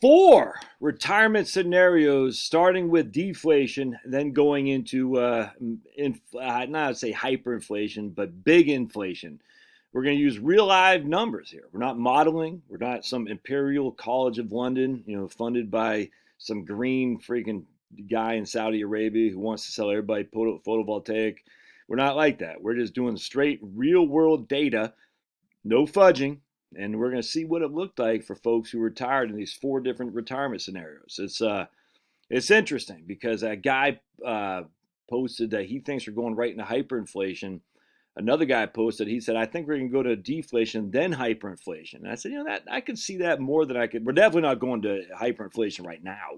4 retirement scenarios, starting with deflation, then going into, not to say hyperinflation, but big inflation. We're going to use real live numbers here. We're not modeling. We're not some Imperial College of London, funded by some green freaking guy in Saudi Arabia who wants to sell everybody photovoltaic. We're not like that. We're just doing straight real world data, no fudging. And we're going to see what it looked like for folks who retired in these 4 different retirement scenarios. It's interesting because a guy posted that he thinks we're going right into hyperinflation. Another guy posted, he said, I think we're going to go to deflation, then hyperinflation. And I said, that I could see that more than I could. We're definitely not going to hyperinflation right now.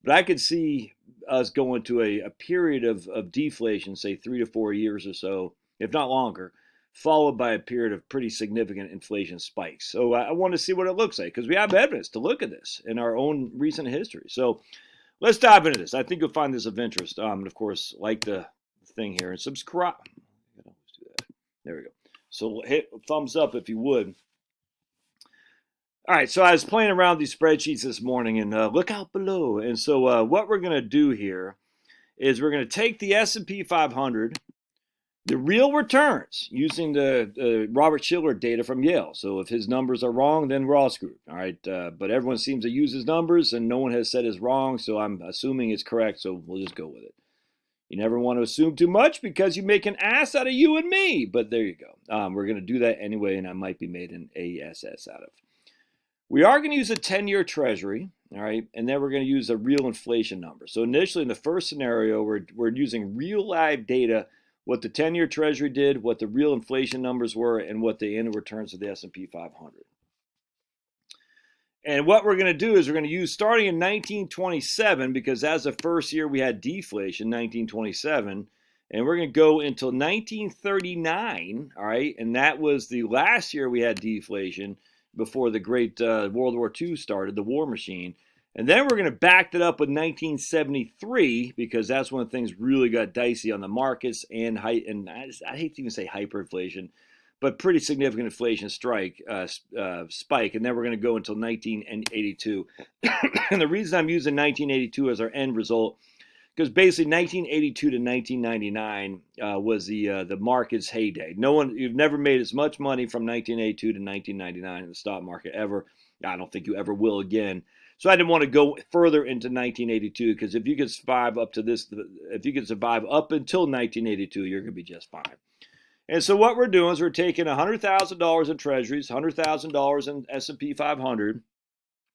But I could see us going to a period of deflation, say 3 to 4 years or so, if not longer, followed by a period of pretty significant inflation spikes. So I want to see what it looks like because we have evidence to look at this in our own recent history. So let's dive into this. I think you'll find this of interest. And of course, like the thing here and subscribe. Let's do that. There we go. So hit thumbs up if you would. All right, so I was playing around these spreadsheets this morning and look out below. And so what we're going to do here is we're going to take the S&P 500, the real returns using the Robert Shiller data from Yale. So if his numbers are wrong, then we're all screwed. All right. But everyone seems to use his numbers and no one has said it's wrong. So I'm assuming it's correct. So we'll just go with it. You never want to assume too much because you make an ass out of you and me. But there you go. We're going to do that anyway. And I might be made an ASS out of. We are going to use a 10-year treasury. All right. And then we're going to use a real inflation number. So initially in the first scenario, we're using real live data, what the 10-year treasury did, what the real inflation numbers were, and what the annual returns of the S&P 500. And what we're going to do is we're going to use starting in 1927, because that's the first year we had deflation, 1927, and we're going to go until 1939, all right? And that was the last year we had deflation before the great World War II started, the war machine. And then we're going to back that up with 1973 because that's when things really got dicey on the markets and I hate to even say hyperinflation, but pretty significant inflation spike. And then we're going to go until 1982. And the reason I'm using 1982 as our end result, because basically 1982 to 1999 was the market's heyday. You've never made as much money from 1982 to 1999 in the stock market ever. I don't think you ever will again. So I didn't want to go further into 1982 because if you could survive up until 1982, you're going to be just fine. And so what we're doing is we're taking $100,000 in treasuries, $100,000 in S&P 500.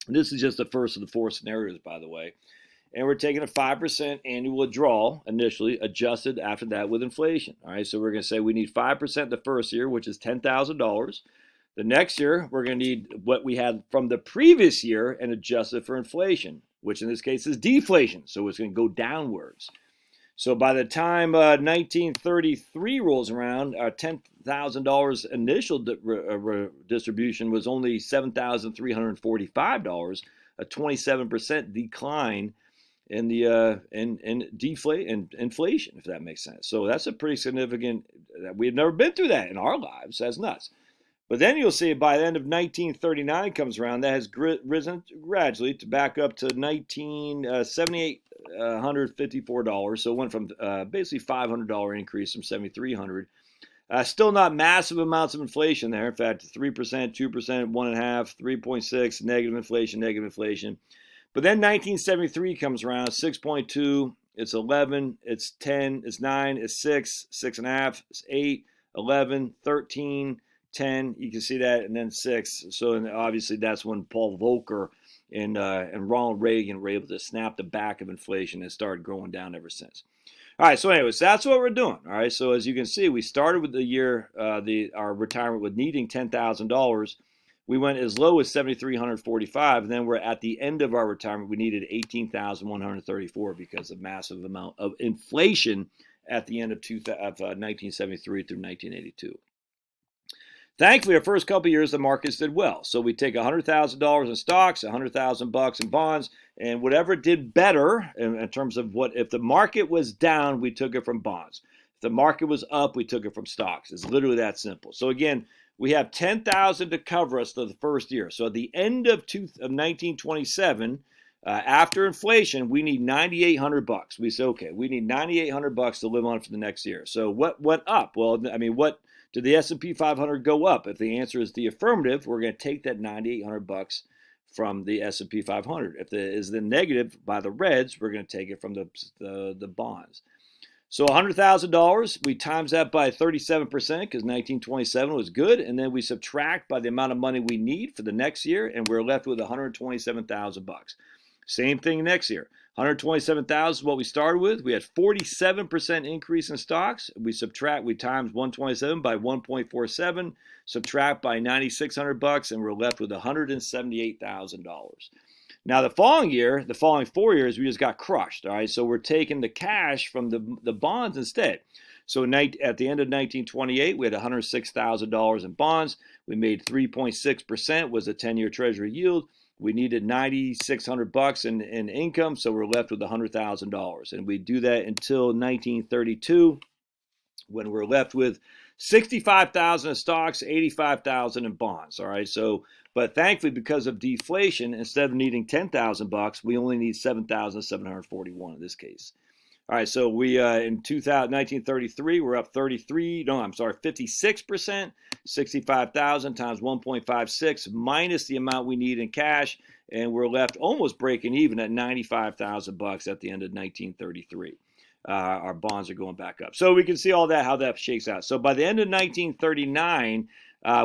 This is just the first of the 4 scenarios, by the way. And we're taking a 5% annual withdrawal initially, adjusted after that with inflation. All right, so we're going to say we need 5% the first year, which is $10,000. The next year, we're going to need what we had from the previous year and adjust it for inflation, which in this case is deflation. So it's going to go downwards. So by the time 1933 rolls around, our $10,000 initial distribution was only $7,345, a 27% decline in the inflation, if that makes sense. So that's a pretty significant. We've never been through that in our lives. That's nuts. But then you'll see by the end of 1939 comes around, that has risen gradually to back up to $7,854. So it went from basically $500 increase from $7,300. Still not massive amounts of inflation there. In fact, 3%, 2%, 1.5%, 3.6, negative inflation. But then 1973 comes around, 6.2, it's 11, it's 10, it's 9, it's 6, 6.5, it's 8, 11, 13, 10, you can see that, and then 6. So and obviously that's when Paul Volcker and Ronald Reagan were able to snap the back of inflation and started growing down ever since. All right, so anyways, that's what we're doing. All right, so as you can see, we started with the year, our retirement with needing $10,000. We went as low as $7,345, and then we're at the end of our retirement. We needed $18,134 because of massive amount of inflation at the end of 1973 through 1982. Thankfully, our first couple of years, the markets did well. So we take $100,000 in stocks, $100,000 in bonds, and whatever did better in terms of if the market was down, we took it from bonds. If the market was up, we took it from stocks. It's literally that simple. So again, we have $10,000 to cover us for the first year. So at the end of 1927, after inflation, we need $9,800. We say, okay, we need $9,800 to live on for the next year. So what went up? Well, I mean, what did the S&P 500 go up? If the answer is the affirmative, we're going to take that $9,800 from the S&P 500. If it is the negative by the reds, we're going to take it from the bonds. So $100,000, we times that by 37% because 1927 was good, and then we subtract by the amount of money we need for the next year, and we're left with $127,000. Same thing next year. 127,000 is what we started with. We had 47% increase in stocks. We times 127 by 1.47, subtract by $9,600, and we're left with $178,000. Now, the following 4 years, we just got crushed, all right? So we're taking the cash from the bonds instead. So at the end of 1928, we had $106,000 in bonds. We made 3.6% was a 10-year Treasury yield. We needed $9,600 in income, so we're left with $100,000. And we do that until 1932, when we're left with 65,000 in stocks, 85,000 in bonds. All right. So, but thankfully, because of deflation, instead of needing $10,000, we only need $7,741 in this case. All right. So we in 1933, we're up 56%. 65,000 times 1.56 minus the amount we need in cash, and we're left almost breaking even at $95,000 at the end of 1933. Our bonds are going back up. So we can see all that, how that shakes out. So by the end of 1939,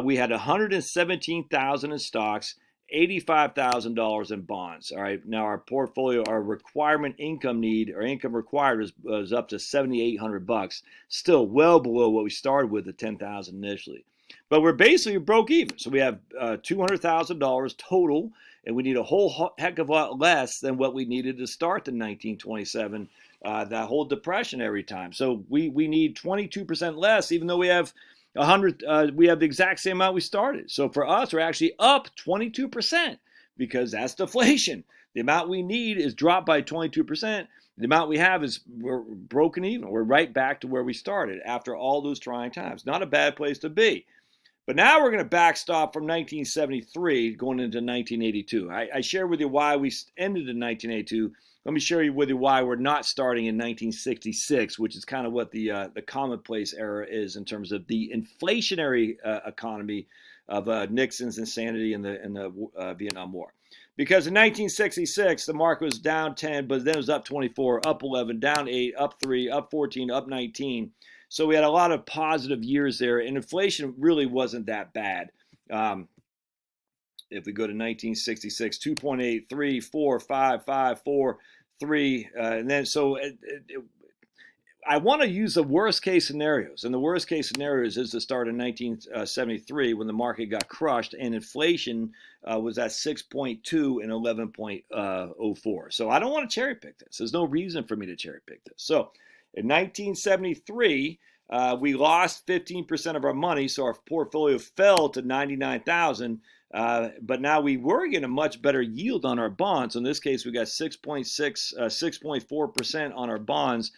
we had $117,000 in stocks, $85,000 in bonds. All right. Now our portfolio, our requirement income need, or income required was up to $7,800. Still well below what we started with at $10,000 initially. But we're basically broke even. So we have $200,000 total, and we need a whole heck of a lot less than what we needed to start the 1927, that whole depression every time. So we need 22% less, even though we have we have the exact same amount we started. So for us, we're actually up 22% because that's deflation. The amount we need is dropped by 22%. The amount we have we're broken even. We're right back to where we started after all those trying times. Not a bad place to be. But now we're going to backstop from 1973 going into 1982. I shared with you why we ended in 1982. Let me share with you why we're not starting in 1966, which is kind of what the commonplace era is in terms of the inflationary economy of Nixon's insanity in the Vietnam War. Because in 1966, the market was down 10, but then it was up 24, up 11, down 8, up 3, up 14, up 19. So we had a lot of positive years there, and inflation really wasn't that bad. If we go to 1966, 2.8, 3, 4, 5, 5, 4, 3, and then so I want to use the worst case scenarios, and the worst case scenarios is to start in 1973 when the market got crushed and inflation was at 6.2 and 11.04. So I don't want to cherry pick this. There's no reason for me to cherry pick this. So in 1973, we lost 15% of our money, so our portfolio fell to $99,000. But now we were getting a much better yield on our bonds. In this case, we got 6.4% on our bonds.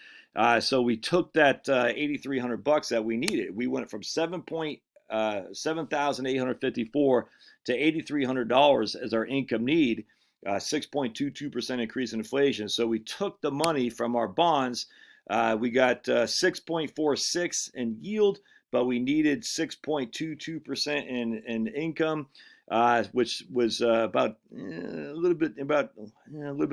So we took that $8,300 that we needed. We went from $7,854 to $8,300 as our income need, 6.22% increase in inflation. So we took the money from our bonds. We got 6.46 in yield, but we needed 6.22% in income. Which was about a little bit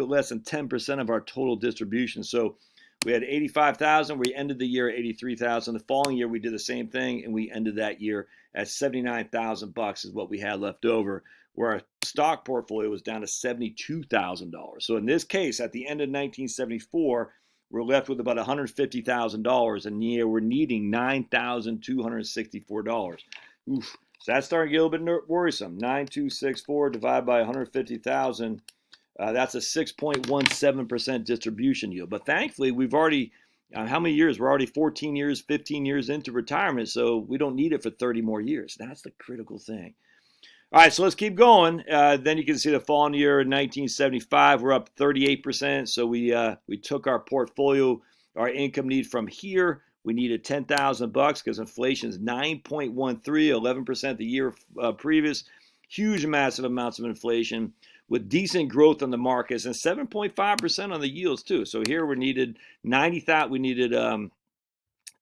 less than 10% of our total distribution. So we had 85,000. We ended the year at 83,000. The following year we did the same thing, and we ended that year at $79,000 is what we had left over, where our stock portfolio was down to $72,000. So in this case, at the end of 1974, we're left with about $150,000, and we're needing $9,264. Oof. So that's starting to get a little bit worrisome. 9,264 divided by 150,000. That's a 6.17% distribution yield. But thankfully, we've already, how many years? We're already 14 years, 15 years into retirement, so we don't need it for 30 more years. That's the critical thing. All right, so let's keep going. Then you can see the following year in 1975, we're up 38%. So we took our portfolio, our income need from here. We needed 10,000 bucks because inflation is 9.13, 11% the year previous. Huge, massive amounts of inflation with decent growth on the markets and 7.5% on the yields too. So here we needed 90,000. We needed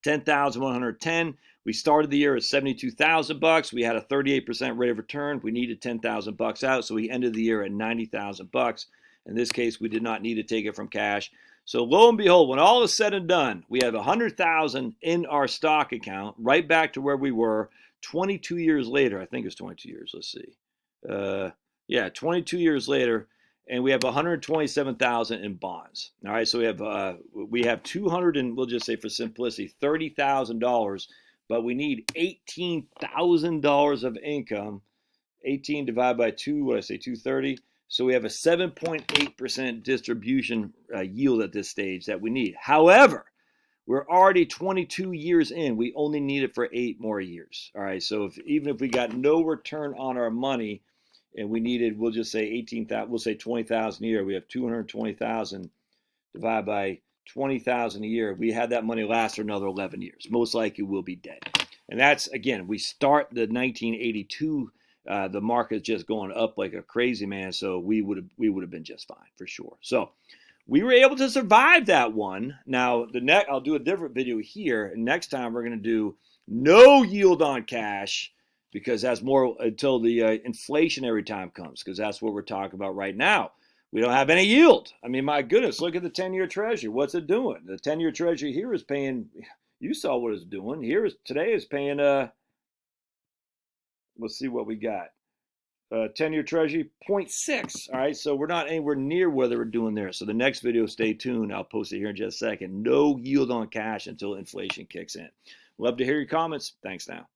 10,110. We started the year at 72,000 bucks. We had a 38% rate of return. We needed 10,000 bucks out, so we ended the year at 90,000 bucks. In this case, we did not need to take it from cash. So lo and behold, when all is said and done, we have 100,000 in our stock account, right back to where we were 22 years later. I think it's 22 years. Let's see. 22 years later, and we have 127,000 in bonds. All right, so we have 200 and we'll just say for simplicity $30,000, but we need $18,000 of income. 18 divided by 2, what did I say, 230. So we have a 7.8% distribution yield at this stage that we need. However, we're already 22 years in. We only need it for 8 more years. All right, so even if we got no return on our money, and we needed, we'll just say 18,000, we'll say 20,000 a year. We have 220,000 divided by 20,000 a year. We had that money last for another 11 years. Most likely we'll be dead. And that's, again, we start the 1982, the market's just going up like a crazy man. So we would have been just fine for sure. So we were able to survive that one. Now I'll do a different video here. Next time we're going to do no yield on cash, because that's more until the inflationary time comes, because that's what we're talking about right now. We don't have any yield. I mean, my goodness, look at the 10-year Treasury. What's it doing? The 10-year Treasury here is paying, you saw what it's doing. Today is paying, let's see what we got. 10-year Treasury, 0.6. All right, so we're not anywhere near what we're doing there. So the next video, stay tuned. I'll post it here in just a second. No yield on cash until inflation kicks in. Love to hear your comments. Thanks now.